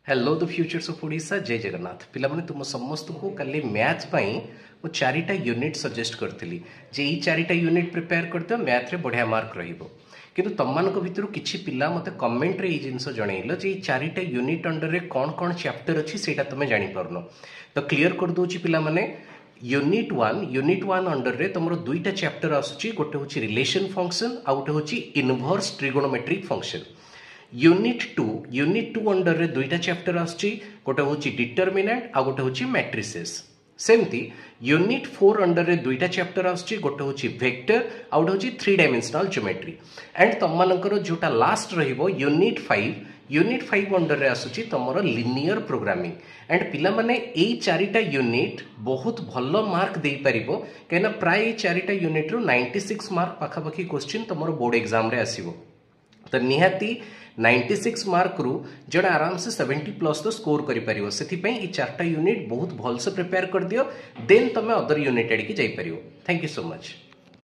Hello the futures of Odisha जय जगन्नाथ पिला माने तुम समस्त को काली मैथ पाई मु चारिटा यूनिट सजेस्ट करथिली जे ई चारिटा यूनिट प्रिपेयर करते मैथ रे बढ़िया मार्क रहिबो किंतु तमମାନଙ୍କ भितरु किछि पिला मते कमेंट रे ई जिंस जणैलो जे ई चारिटा यूनिट अंडर रे कोन कोन चैप्टर अछि सेटा तमे जानि परनो तो क्लियर कर दोछि पिला माने यूनिट 1 अंडर रे तमरो दुईटा चैप्टर आसुछि गोटे होछि रिलेशन फंक्शन आ गोटे होछि inverse trigonometric function unit two अंडर रे दुईटा चैप्टर आसुछि गोटे होछि डिटरमिनेंट आ गोटे होछि मैट्रिसेस सेमती यूनिट 4 अंडर रे दुईटा चैप्टर आसुछि गोटे होछि वेक्टर आ गोटे होछि 3 डायमेंशनल ज्योमेट्री एंड तमनकर जोटा लास्ट रहिबो यूनिट 5 अंडर रे आसुछि तमरो लिनियर प्रोग्रामिंग एंड पिला माने एई चारिटा यूनिट बहुत भलो मार्क देई परिबो केना प्राय चारिटा यूनिट रो 96 मार्क पाखापाखी क्वेश्चन तमरो बोर्ड एग्जाम रे आसीबो तो निहाती 96 मार्क रु जड़ा आराम से 70 प्लस तो स्कोर करि परिबो सेथि पई ई चारटा यूनिट बहुत भल से प्रिपेयर कर दियो देन तमे अदर यूनिट एडी की जाई परिबो थैंक यू सो मच।